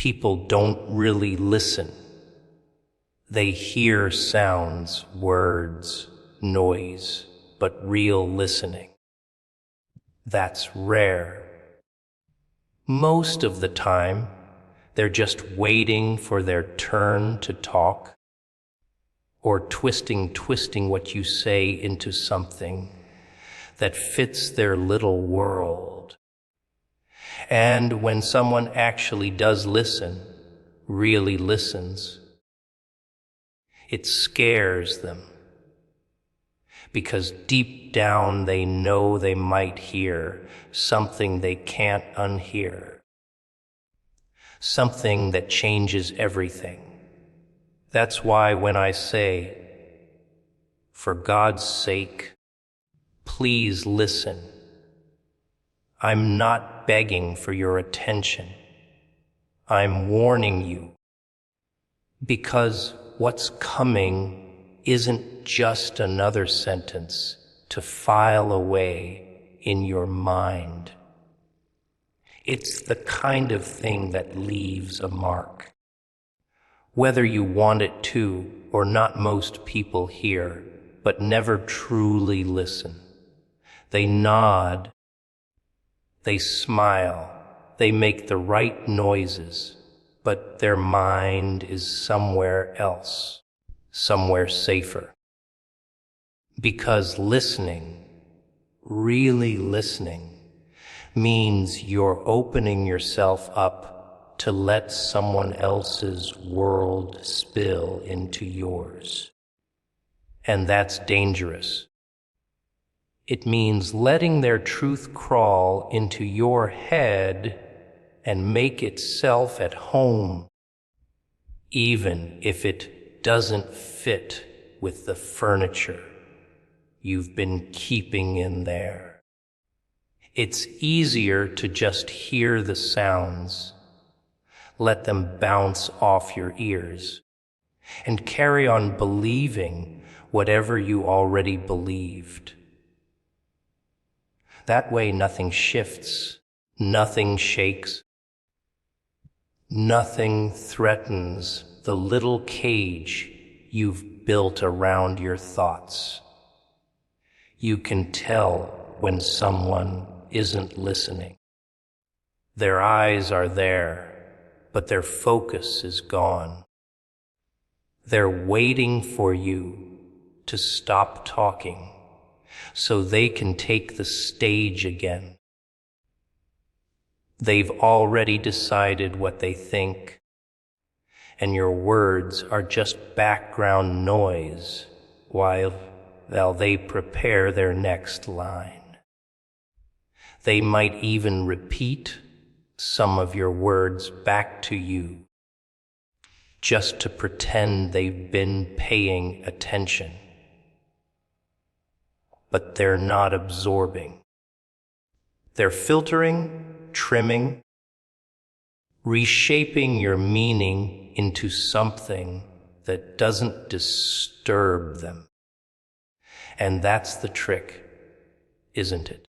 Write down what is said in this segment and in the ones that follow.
People don't really listen. They hear sounds, words, noise, but real listening, that's rare. Most of the time, they're just waiting for their turn to talk, or twisting what you say into something that fits their little world. And when someone actually does listen, really listens, it scares them, because deep down they know they might hear something they can't unhear, something that changes everything. That's why when I say, for God's sake, please listen, I'm not begging for your attention. I'm warning you, because what's coming isn't just another sentence to file away in your mind. It's the kind of thing that leaves a mark. Whether you want it to or not, most people hear, but never truly listen. They nod, they smile, they make the right noises, but their mind is somewhere else, somewhere safer. Because listening, really listening, means you're opening yourself up to let someone else's world spill into yours. And that's dangerous. It means letting their truth crawl into your head and make itself at home, even if it doesn't fit with the furniture you've been keeping in there. It's easier to just hear the sounds, let them bounce off your ears, and carry on believing whatever you already believed. That way nothing shifts, nothing shakes, nothing threatens the little cage you've built around your thoughts. You can tell when someone isn't listening. Their eyes are there, but their focus is gone. They're waiting for you to stop talking so they can take the stage again. They've already decided what they think, and your words are just background noise while they prepare their next line. They might even repeat some of your words back to you, just to pretend they've been paying attention. But they're not absorbing. They're filtering, trimming, reshaping your meaning into something that doesn't disturb them. And that's the trick, isn't it?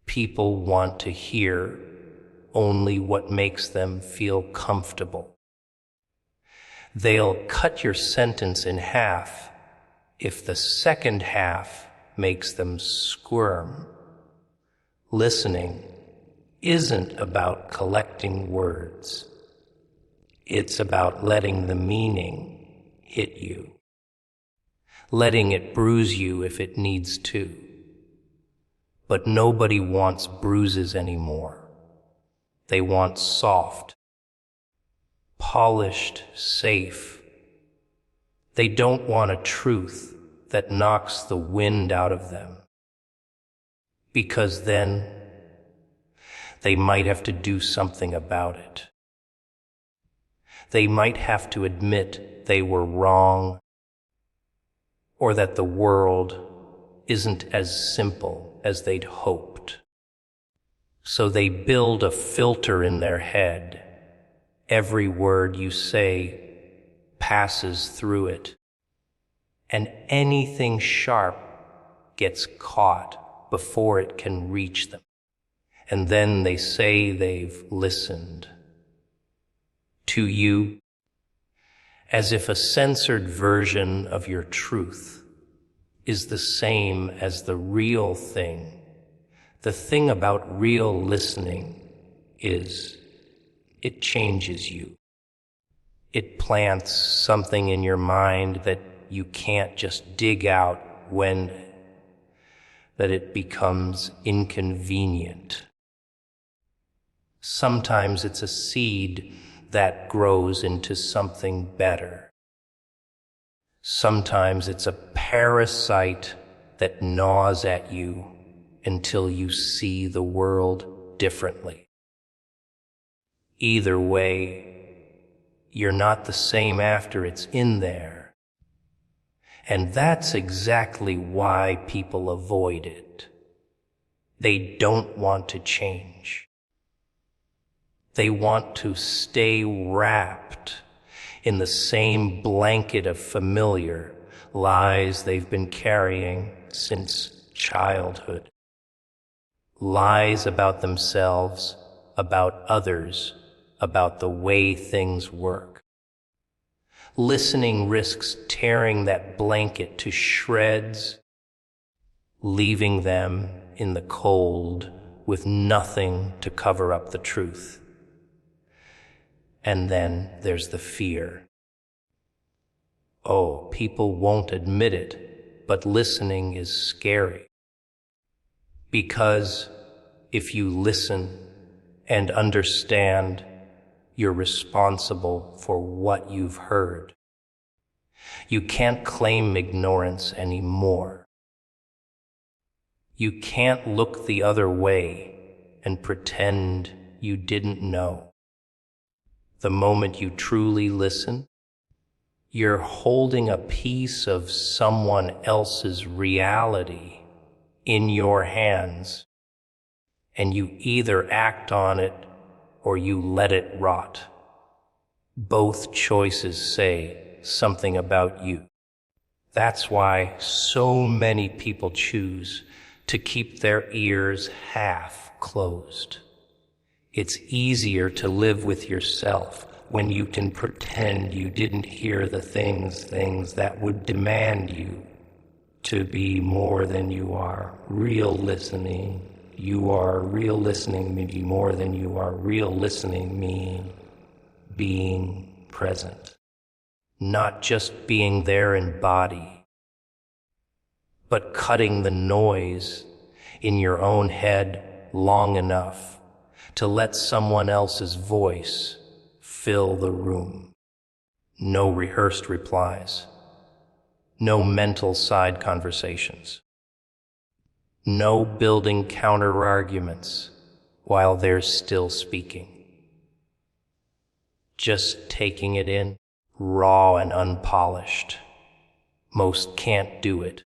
People want to hear only what makes them feel comfortable. They'll cut your sentence in half if the second half makes them squirm. Listening isn't about collecting words. It's about letting the meaning hit you, letting it bruise you if it needs to. But nobody wants bruises anymore. They want soft, polished, safe. They don't want a truth that knocks the wind out of them, because then they might have to do something about it. They might have to admit they were wrong, or that the world isn't as simple as they'd hoped. So they build a filter in their head. Every word you say passes through it, and anything sharp gets caught before it can reach them. And then they say they've listened, to you, as if a censored version of your truth is the same as the real thing. The thing about real listening is it changes you. It plants something in your mind that you can't just dig out when that it becomes inconvenient. Sometimes it's a seed that grows into something better. Sometimes it's a parasite that gnaws at you until you see the world differently. Either way, you're not the same after it's in there. And that's exactly why people avoid it. They don't want to change. They want to stay wrapped in the same blanket of familiar lies they've been carrying since childhood. Lies about themselves, about others, about the way things work. Listening risks tearing that blanket to shreds, leaving them in the cold with nothing to cover up the truth. And then there's the fear. Oh, people won't admit it, but listening is scary. Because if you listen and understand, you're responsible for what you've heard. You can't claim ignorance anymore. You can't look the other way and pretend you didn't know. The moment you truly listen, you're holding a piece of someone else's reality in your hands, and you either act on it or you let it rot. Both choices say something about you. That's why so many people choose to keep their ears half closed. It's easier to live with yourself when you can pretend you didn't hear the things that would demand you to be more than you are. Real listening. You are real listening, maybe more than you are. Real listening mean being present. Not just being there in body, but cutting the noise in your own head long enough to let someone else's voice fill the room. No rehearsed replies. No mental side conversations. No building counter-arguments while they're still speaking. Just taking it in, raw and unpolished. Most can't do it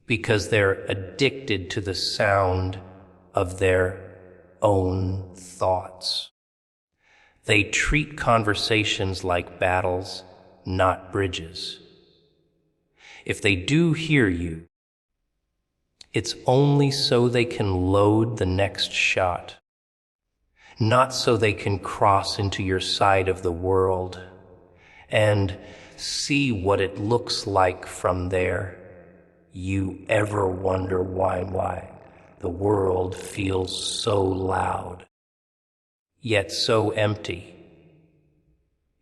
because they're addicted to the sound of their own thoughts. They treat conversations like battles, not bridges. If they do hear you, it's only so they can load the next shot, not so they can cross into your side of the world and see what it looks like from there. You ever wonder why the world feels so loud, yet so empty?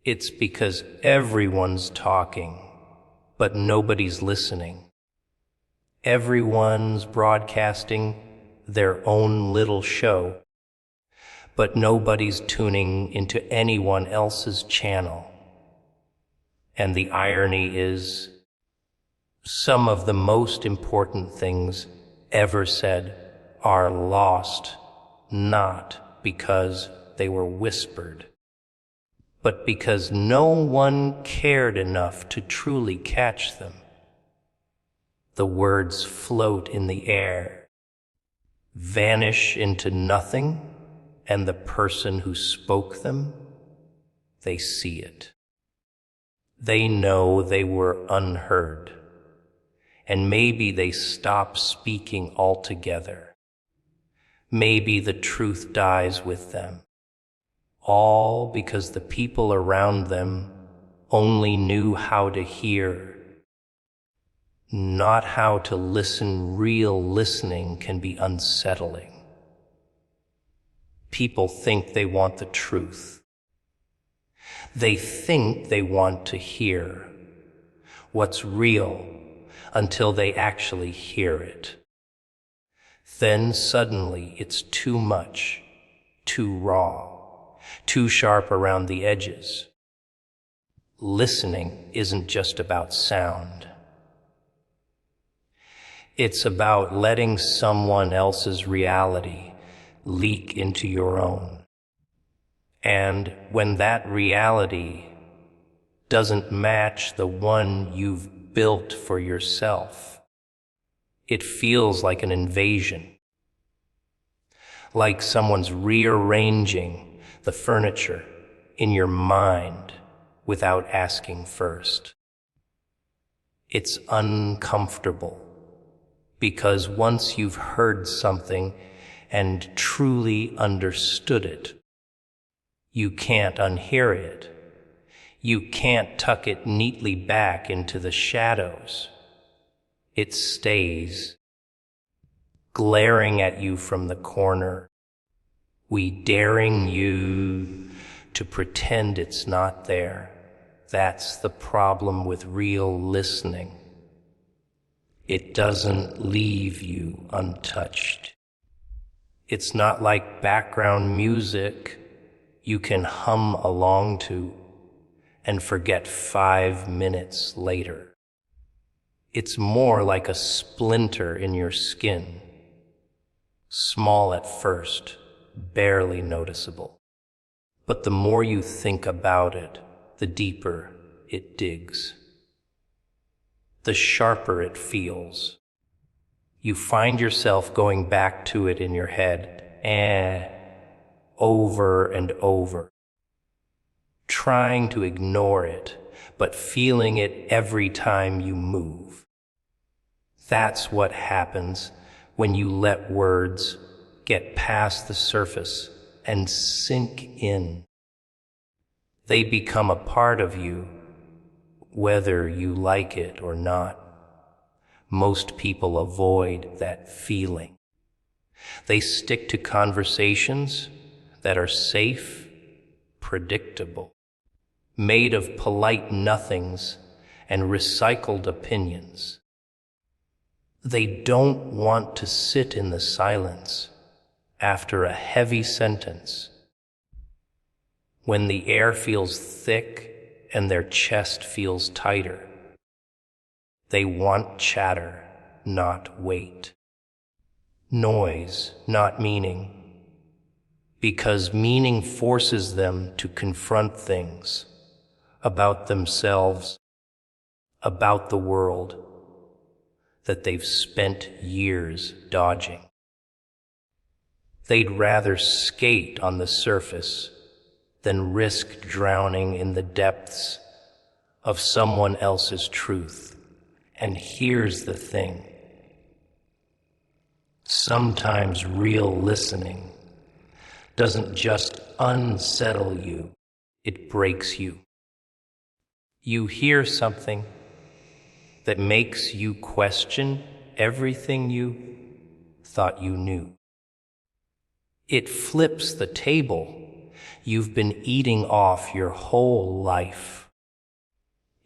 It's because everyone's talking, but nobody's listening. Everyone's broadcasting their own little show, but nobody's tuning into anyone else's channel. And the irony is, some of the most important things ever said are lost, not because they were whispered, but because no one cared enough to truly catch them. The words float in the air, vanish into nothing, and the person who spoke them, they see it. They know they were unheard, and maybe they stop speaking altogether. Maybe the truth dies with them, all because the people around them only knew how to hear, not how to listen. Real listening can be unsettling. People think they want the truth. They think they want to hear what's real until they actually hear it. Then suddenly it's too much, too raw, too sharp around the edges. Listening isn't just about sound. It's about letting someone else's reality leak into your own. And when that reality doesn't match the one you've built for yourself, it feels like an invasion, like someone's rearranging the furniture in your mind without asking first. It's uncomfortable because once you've heard something and truly understood it, you can't unhear it. You can't tuck it neatly back into the shadows. It stays, glaring at you from the corner, daring you to pretend it's not there. That's the problem with real listening. It doesn't leave you untouched. It's not like background music you can hum along to and forget 5 minutes later. It's more like a splinter in your skin, small at first, barely noticeable. But the more you think about it, the deeper it digs, the sharper it feels. You find yourself going back to it in your head, over and over, trying to ignore it, but feeling it every time you move. That's what happens when you let words get past the surface and sink in. They become a part of you, whether you like it or not. Most people avoid that feeling. They stick to conversations that are safe, predictable, made of polite nothings and recycled opinions. They don't want to sit in the silence after a heavy sentence, when the air feels thick and their chest feels tighter. They want chatter, not weight. Noise, not meaning, because meaning forces them to confront things about themselves, about the world, that they've spent years dodging. They'd rather skate on the surface than risk drowning in the depths of someone else's truth. And here's the thing. Sometimes real listening doesn't just unsettle you, it breaks you. You hear something that makes you question everything you thought you knew. It flips the table you've been eating off your whole life.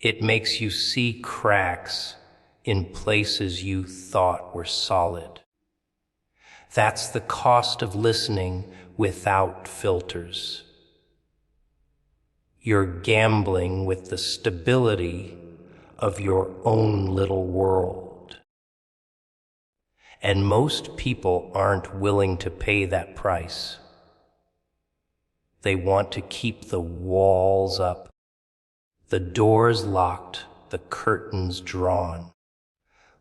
It makes you see cracks in places you thought were solid. That's the cost of listening without filters. You're gambling with the stability of your own little world. And most people aren't willing to pay that price. They want to keep the walls up, the doors locked, the curtains drawn.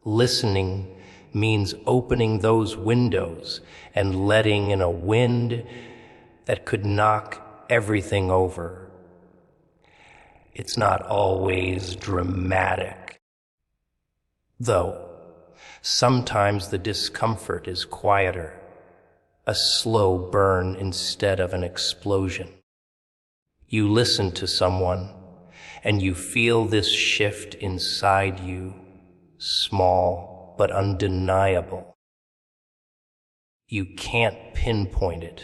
Listening means opening those windows and letting in a wind that could knock everything over. It's not always dramatic, though sometimes the discomfort is quieter, a slow burn instead of an explosion. You listen to someone, and you feel this shift inside you, small but undeniable. You can't pinpoint it,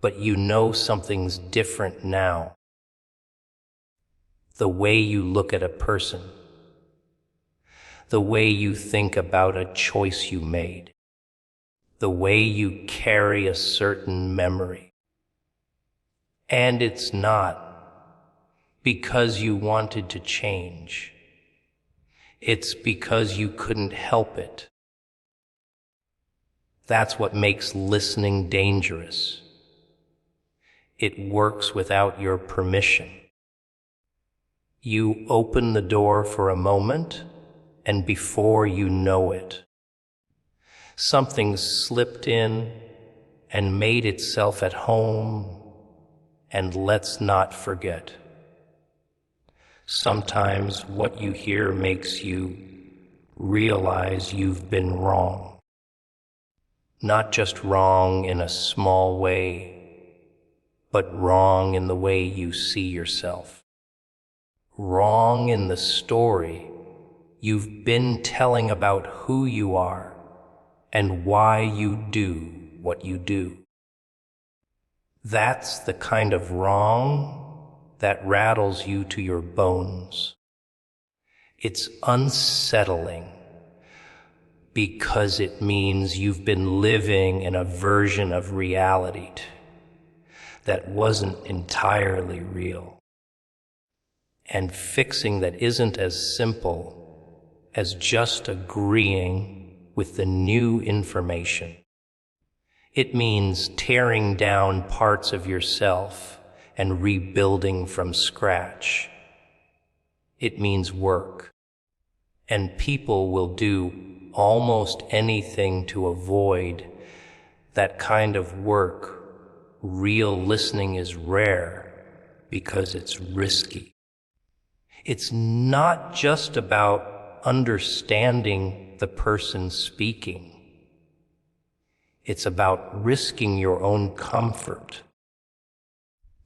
but you know something's different now. The way you look at a person, the way you think about a choice you made, the way you carry a certain memory. And it's not because you wanted to change. It's because you couldn't help it. That's what makes listening dangerous. It works without your permission. You open the door for a moment, and before you know it, something's slipped in and made itself at home. And let's not forget, sometimes what you hear makes you realize you've been wrong. Not just wrong in a small way, but wrong in the way you see yourself. Wrong in the story you've been telling about who you are and why you do what you do. That's the kind of wrong that rattles you to your bones. It's unsettling because it means you've been living in a version of reality that wasn't entirely real. And fixing that isn't as simple as just agreeing with the new information. It means tearing down parts of yourself and rebuilding from scratch. It means work. And people will do almost anything to avoid that kind of work. Real listening is rare because it's risky. It's not just about understanding the person speaking. It's about risking your own comfort,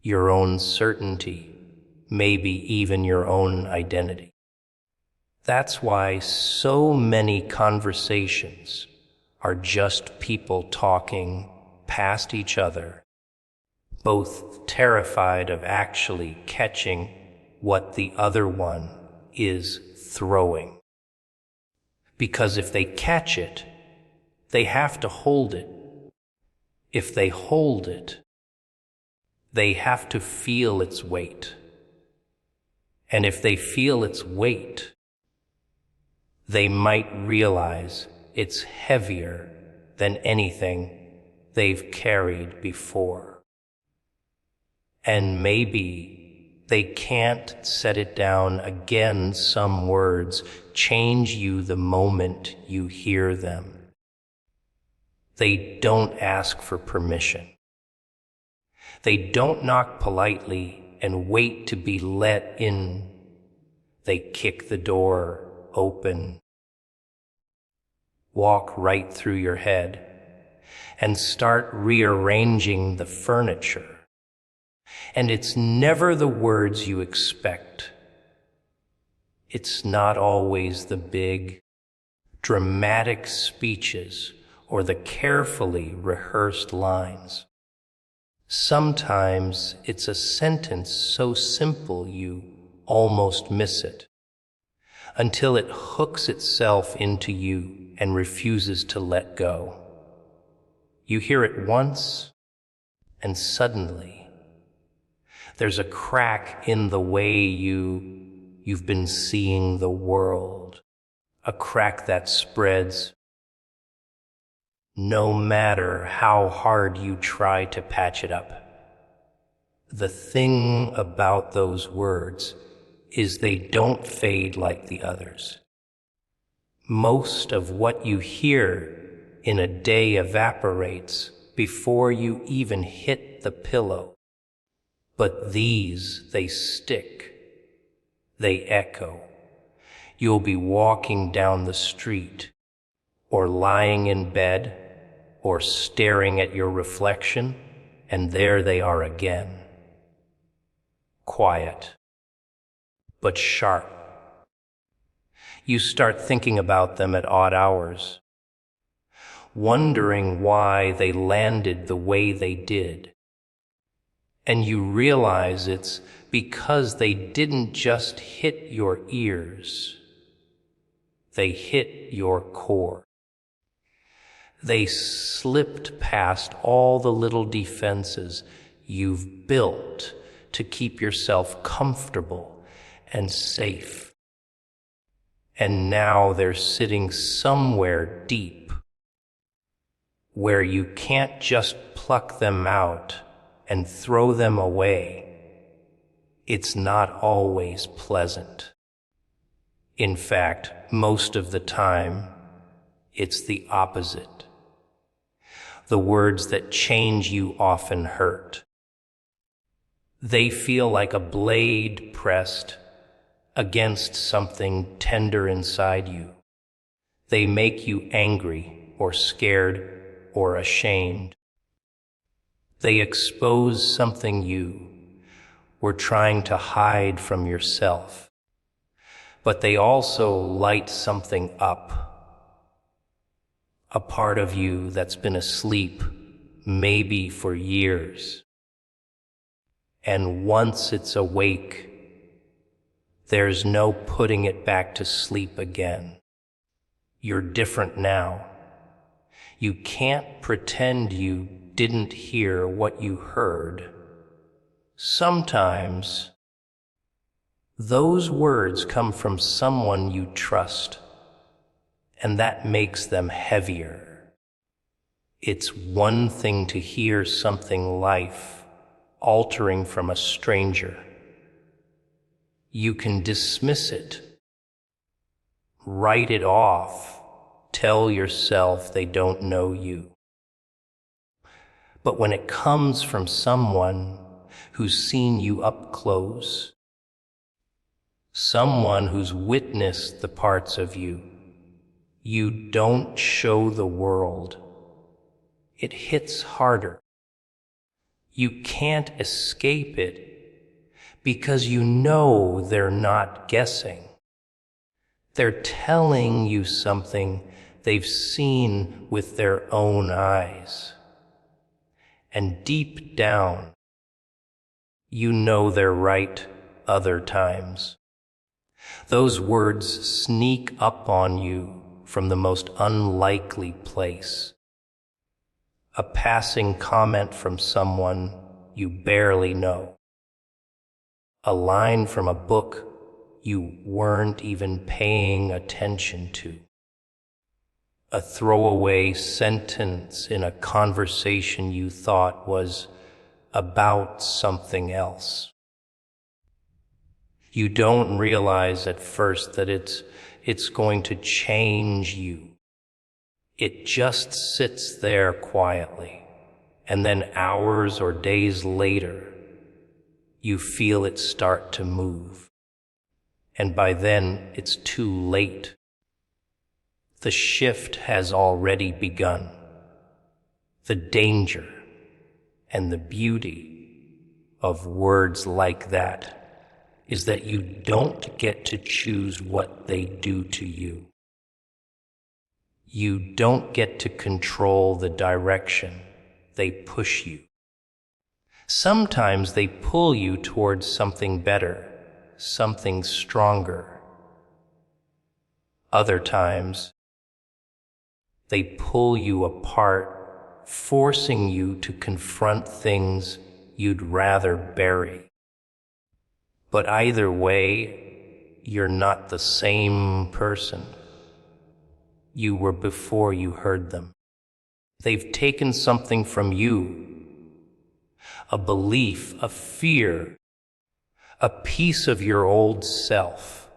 your own certainty, maybe even your own identity. That's why so many conversations are just people talking past each other, both terrified of actually catching what the other one is throwing. Because if they catch it, they have to hold it. If they hold it, they have to feel its weight. And if they feel its weight, they might realize it's heavier than anything they've carried before. And maybe they can't set it down again. Some words change you the moment you hear them. They don't ask for permission. They don't knock politely and wait to be let in. They kick the door open, walk right through your head, and start rearranging the furniture. And it's never the words you expect. It's not always the big, dramatic speeches or the carefully rehearsed lines. Sometimes it's a sentence so simple you almost miss it, until it hooks itself into you and refuses to let go. You hear it once, and suddenly there's a crack in the way you've been seeing the world, a crack that spreads no matter how hard you try to patch it up. The thing about those words is they don't fade like the others. Most of what you hear in a day evaporates before you even hit the pillow. But these, they stick. They echo. You'll be walking down the street, or lying in bed, or staring at your reflection, and there they are again. quiet, but sharp. You start thinking about them at odd hours, wondering why they landed the way they did. And you realize it's because they didn't just hit your ears, they hit your core. They slipped past all the little defenses you've built to keep yourself comfortable and safe. And now they're sitting somewhere deep where you can't just pluck them out and throw them away. It's not always pleasant. In fact, most of the time, it's the opposite. The words that change you often hurt. They feel like a blade pressed against something tender inside you. They make you angry or scared or ashamed. They expose something you were trying to hide from yourself. But they also light something up, a part of you that's been asleep maybe for years. And once it's awake, there's no putting it back to sleep again. You're different now. You can't pretend you didn't hear what you heard. Sometimes those words come from someone you trust, and that makes them heavier. It's one thing to hear something life-altering from a stranger. You can dismiss it, write it off, tell yourself they don't know you. But when it comes from someone who's seen you up close, someone who's witnessed the parts of you you don't show the world, it hits harder. You can't escape it because you know they're not guessing. They're telling you something they've seen with their own eyes. And deep down, you know they're right other times. Those words sneak up on you from the most unlikely place. A passing comment from someone you barely know. A line from a book you weren't even paying attention to. A throwaway sentence in a conversation you thought was about something else. You don't realize at first that it's going to change you. It just sits there quietly, and then hours or days later, you feel it start to move. And by then, it's too late. The shift has already begun. The danger and the beauty of words like that is that you don't get to choose what they do to you. You don't get to control the direction they push you. Sometimes they pull you towards something better, something stronger. Other times, they pull you apart, forcing you to confront things you'd rather bury. But either way, you're not the same person you were before you heard them. They've taken something from you, a belief, a fear, a piece of your old self,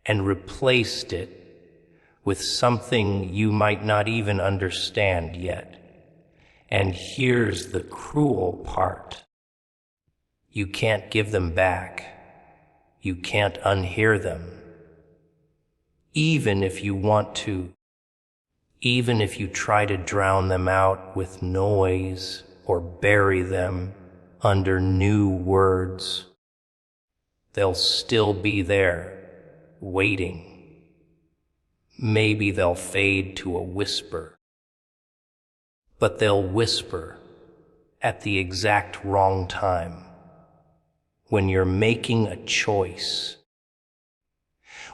and replaced it with something you might not even understand yet. And here's the cruel part. You can't give them back. You can't unhear them. Even if you want to, even if you try to drown them out with noise or bury them under new words. They'll still be there, waiting. Maybe they'll fade to a whisper, but they'll whisper at the exact wrong time, when you're making a choice,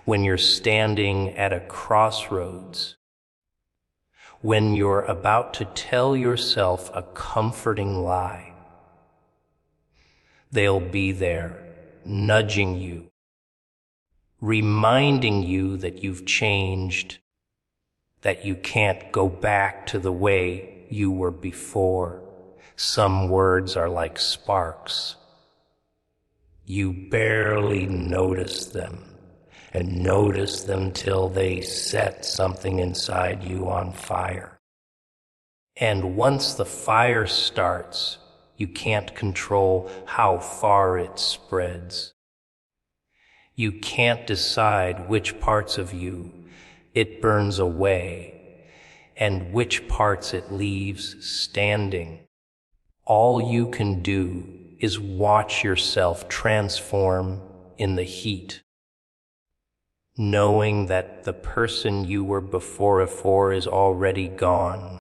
when you're standing at a crossroads, when you're about to tell yourself a comforting lie. They'll be there, nudging you, reminding you that you've changed, that you can't go back to the way you were before. Some words are like sparks. You barely notice them, and notice them till they set something inside you on fire. And once the fire starts, you can't control how far it spreads. You can't decide which parts of you it burns away and which parts it leaves standing. All you can do is watch yourself transform in the heat, knowing that the person you were before is already gone.